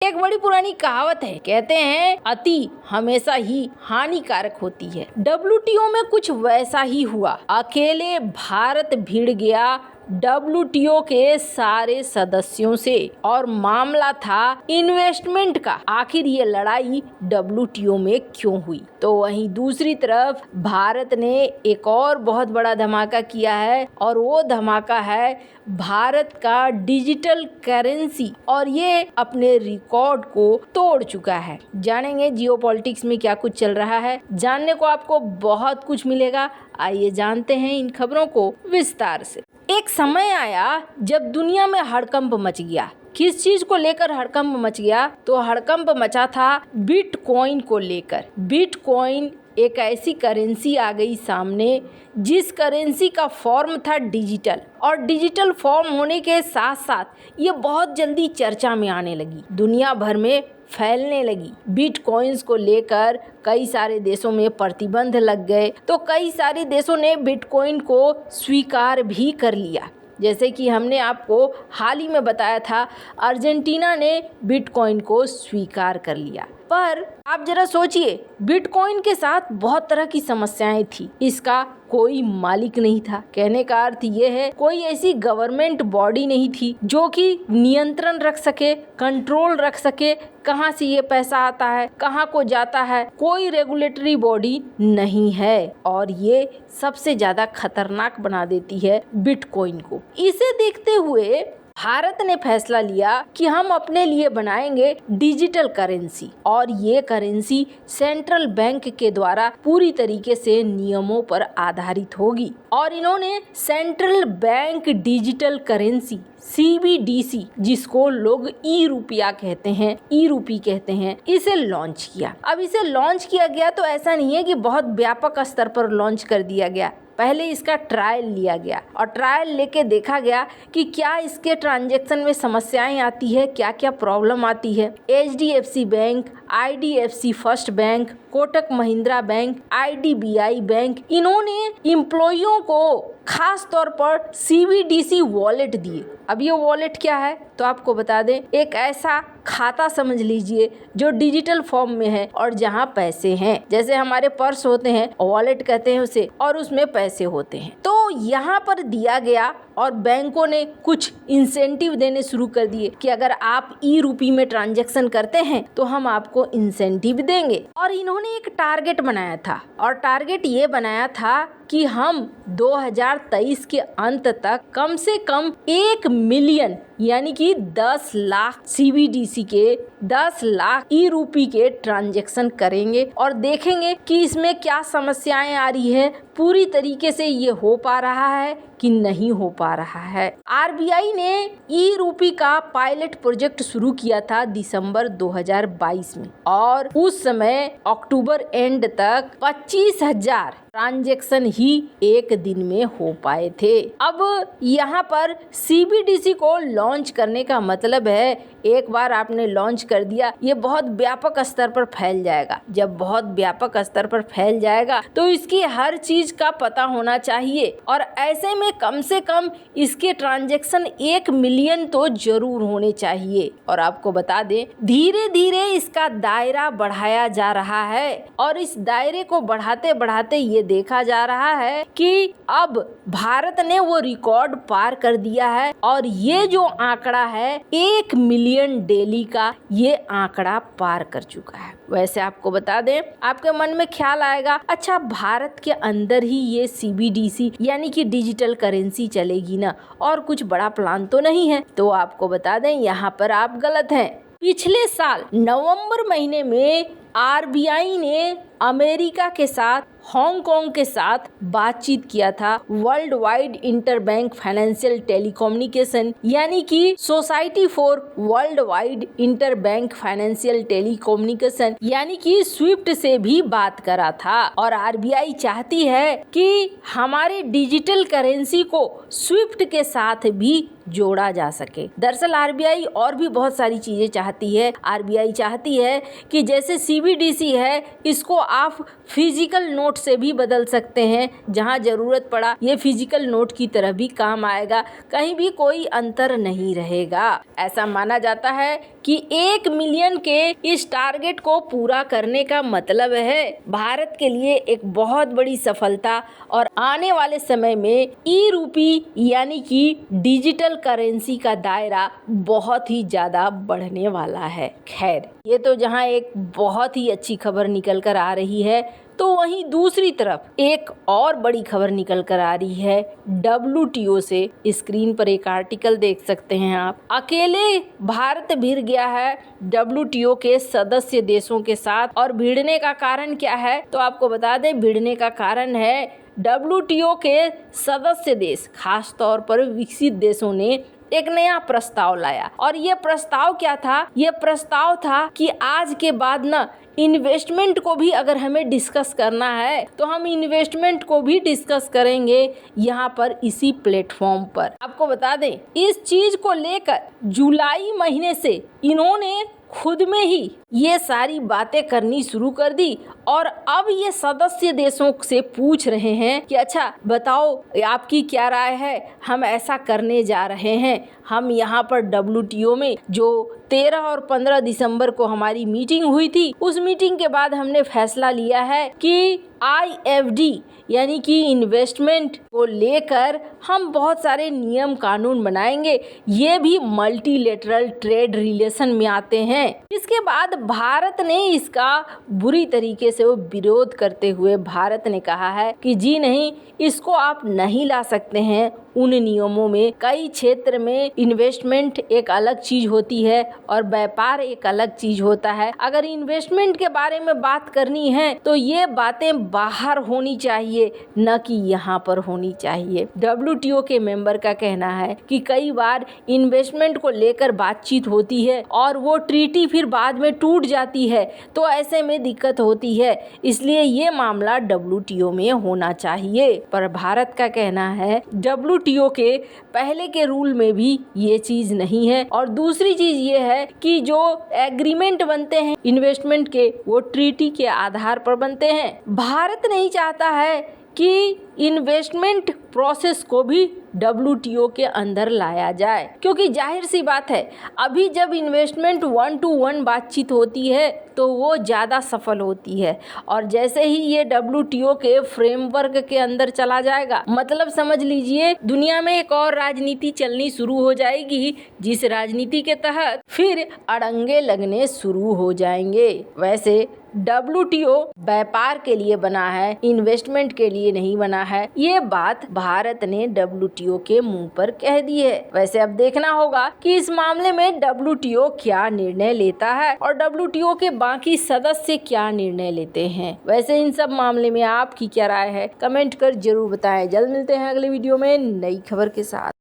एक बड़ी पुरानी कहावत है, कहते हैं अति हमेशा ही हानिकारक होती है। WTO में कुछ वैसा ही हुआ। अकेले भारत भिड़ गया WTO के सारे सदस्यों से और मामला था इन्वेस्टमेंट का। आखिर ये लड़ाई WTO में क्यों हुई? तो वहीं दूसरी तरफ भारत ने एक और बहुत बड़ा धमाका किया है और वो धमाका है भारत का डिजिटल करेंसी, और ये अपने रिकॉर्ड को तोड़ चुका है। जानेंगे जियोपॉलिटिक्स में क्या कुछ चल रहा है। जानने को आपको बहुत कुछ मिलेगा। आइए जानते हैं इन खबरों को विस्तार से। एक समय आया जब दुनिया में हड़कंप मच गया। किस चीज को लेकर हड़कंप मच गया? तो हड़कंप मचा था बिटकॉइन को लेकर। बिटकॉइन एक ऐसी करेंसी आ गई सामने जिस करेंसी का फॉर्म था डिजिटल, और डिजिटल फॉर्म होने के साथ साथ ये बहुत जल्दी चर्चा में आने लगी, दुनिया भर में फैलने लगी। बिटकॉइंस को लेकर कई सारे देशों में प्रतिबंध लग गए, तो कई सारे देशों ने बिटकॉइन को स्वीकार भी कर लिया। जैसे कि हमने आपको हाल ही में बताया था, अर्जेंटीना ने बिटकॉइन को स्वीकार कर लिया। पर आप जरा सोचिए, बिटकॉइन के साथ बहुत तरह की समस्याएं थी। इसका कोई मालिक नहीं था। कहने का अर्थ ये है, कोई ऐसी गवर्नमेंट बॉडी नहीं थी जो कि नियंत्रण रख सके, कंट्रोल रख सके, कहाँ से ये पैसा आता है, कहाँ को जाता है। कोई रेगुलेटरी बॉडी नहीं है, और ये सबसे ज्यादा खतरनाक बना देती है बिटकॉइन को। इसे देखते हुए भारत ने फैसला लिया कि हम अपने लिए बनाएंगे डिजिटल करेंसी, और ये करेंसी सेंट्रल बैंक के द्वारा पूरी तरीके से नियमों पर आधारित होगी। और इन्होंने central bank digital currency CBDC, जिसको लोग ई रुपया कहते हैं, ई रूपी कहते हैं, इसे लॉन्च किया। अब इसे लॉन्च किया गया तो ऐसा नहीं है कि बहुत व्यापक स्तर पर लॉन्च कर दिया गया। पहले इसका ट्रायल लिया गया, और ट्रायल लेके देखा गया कि क्या इसके ट्रांजैक्शन में समस्याएं आती है, क्या क्या प्रॉब्लम आती है। HDFC bank, IDFC first bank, Kotak Mahindra bank, IDBI bank, इन्होंने एम्प्लॉइयों को खास तौर पर CBDC वॉलेट दिए। अब ये वॉलेट क्या है तो आपको बता दें, एक ऐसा खाता समझ लीजिए जो डिजिटल फॉर्म में है और जहां पैसे हैं। जैसे हमारे पर्स होते हैं, वॉलेट कहते हैं उसे, और उसमें पैसे होते हैं। तो यहाँ पर दिया गया, और बैंकों ने कुछ इंसेंटिव देने शुरू कर दिए कि अगर आप ई रूपी में ट्रांजैक्शन करते हैं तो हम आपको इंसेंटिव देंगे। और इन्होंने एक टारगेट बनाया था, और टारगेट ये बनाया था कि हम 2023 के अंत तक कम से कम 1 मिलियन यानी कि 10 लाख CBDC के 10 लाख ई रूपी के ट्रांजैक्शन करेंगे, और देखेंगे कि इसमें क्या समस्याएं आ रही है, पूरी तरीके से ये हो पा रहा है कि नहीं हो पा रहा है। RBI ने ई रूपी का पायलट प्रोजेक्ट शुरू किया था दिसंबर 2022 में, और उस समय अक्टूबर एंड तक 25,000 ट्रांजैक्शन ही एक दिन में हो पाए थे। अब यहाँ पर CBDC को लॉन्च करने का मतलब है, एक बार आपने लॉन्च कर दिया, ये बहुत व्यापक स्तर पर फैल जाएगा। जब बहुत व्यापक स्तर पर फैल जाएगा तो इसकी हर चीज का पता होना चाहिए, और ऐसे में कम से कम इसके ट्रांजैक्शन 1 मिलियन तो जरूर होने चाहिए। और आपको बता दें, धीरे धीरे इसका दायरा बढ़ाया जा रहा है, और इस दायरे को बढ़ाते बढ़ाते ये देखा जा रहा है कि अब भारत ने वो रिकॉर्ड पार कर दिया है, और ये जो आंकड़ा है 1 मिलियन डेली का, ये आंकड़ा पार कर चुका है। वैसे आपको बता दें, आपके मन में ख्याल आएगा, अच्छा भारत के अंदर ही ये CBDC यानी कि डिजिटल करेंसी चलेगी ना, और कुछ बड़ा प्लान तो नहीं है? तो आपको बता दें, यहाँ पर आप गलत हैं। पिछले साल नवंबर महीने में RBI ने अमेरिका के साथ, हांगकांग के साथ बातचीत किया था world wide interbank financial telecommunication यानी कि society for world wide interbank financial telecommunication यानी कि स्विफ्ट से भी बात करा था। और RBI चाहती है कि हमारे डिजिटल करेंसी को स्विफ्ट के साथ भी जोड़ा जा सके। दरअसल RBI और भी बहुत सारी चीजें चाहती है। RBI चाहती है कि जैसे CBDC है, इसको आप फिजिकल नोट से भी बदल सकते हैं, जहां जरूरत पड़ा ये फिजिकल नोट की तरह भी काम आएगा, कहीं भी कोई अंतर नहीं रहेगा। ऐसा माना जाता है कि 1 मिलियन के इस टारगेट को पूरा करने का मतलब है भारत के लिए एक बहुत बड़ी सफलता और आने वाले समय में ई-रूपी यानी कि डिजिटल करेंसी का दायरा बहुत ही ज़्यादा बढ़ने वाला है। खैर, ये तो जहां एक बहुत ही अच्छी खबर निकल कर आ रही है, तो वहीं दूसरी तरफ एक और बड़ी खबर निकल कर आ रही है WTO से। स्क्रीन पर एक आर्टिकल देख सकते हैं आप। अकेले भारत भिड़ गया है WTO के सदस्य देशों के साथ, और भिड़ने का कारण क्या है तो आपको बता दें, भिड़ने का कारण है WTO के सदस्य देश, खास तौर पर विकसित देशों ने एक नया प्रस्ताव लाया। और ये प्रस्ताव क्या था? ये प्रस्ताव था कि आज के बाद ना इन्वेस्टमेंट को भी अगर हमें डिस्कस करना है तो हम इन्वेस्टमेंट को भी डिस्कस करेंगे यहाँ पर, इसी प्लेटफॉर्म पर। आपको बता दें, इस चीज को लेकर जुलाई महीने से इन्होंने खुद में ही ये सारी बातें करनी शुरू कर दी, और अब ये सदस्य देशों से पूछ रहे हैं कि अच्छा बताओ आपकी क्या राय है, हम ऐसा करने जा रहे हैं। हम यहाँ पर WTO में जो 13 और 15 दिसंबर को हमारी मीटिंग हुई थी, उस मीटिंग के बाद हमने फैसला लिया है कि IFD यानी कि इन्वेस्टमेंट को लेकर हम बहुत सारे नियम कानून बनाएंगे, ये भी मल्टीलेटरल ट्रेड रिलेशन में आते हैं। इसके बाद भारत ने इसका बुरी तरीके से विरोध करते हुए भारत ने कहा है कि जी नहीं, इसको आप नहीं ला सकते हैं उन नियमों में। कई क्षेत्र में इन्वेस्टमेंट एक अलग चीज होती है और व्यापार एक अलग चीज होता है। अगर इन्वेस्टमेंट के बारे में बात करनी है तो ये बातें बाहर होनी चाहिए, न कि यहाँ पर होनी चाहिए। WTO के मेंबर का कहना है कि कई बार इन्वेस्टमेंट को लेकर बातचीत होती है और वो ट्रीटी फिर बाद में टूट जाती है, तो ऐसे में दिक्कत होती है, इसलिए ये मामला WTO में होना चाहिए। पर भारत का कहना है WTO के पहले के रूल में भी ये चीज नहीं है। और दूसरी चीज ये है कि जो एग्रीमेंट बनते हैं इन्वेस्टमेंट के, वो ट्रीटी के आधार पर बनते हैं। भारत नहीं चाहता है कि इन्वेस्टमेंट प्रोसेस को भी WTO के अंदर लाया जाए, क्योंकि जाहिर सी बात है अभी जब इन्वेस्टमेंट 1 to 1 बातचीत होती है तो वो ज़्यादा सफल होती है, और जैसे ही ये WTO के फ्रेमवर्क के अंदर चला जाएगा, मतलब समझ लीजिए दुनिया में एक और राजनीति चलनी शुरू हो जाएगी, जिस राजनीति के तहत फिर अड़ंगे लगने शुरू हो जाएंगे। वैसे WTO व्यापार के लिए बना है, इन्वेस्टमेंट के लिए नहीं बना है, ये बात भारत ने WTO के मुंह पर कह दी है। वैसे अब देखना होगा कि इस मामले में WTO क्या निर्णय लेता है और WTO के बाकी सदस्य क्या निर्णय लेते हैं। वैसे इन सब मामले में आपकी क्या राय है, कमेंट कर जरूर बताएं। जल्द मिलते हैं अगले वीडियो में नई खबर के साथ।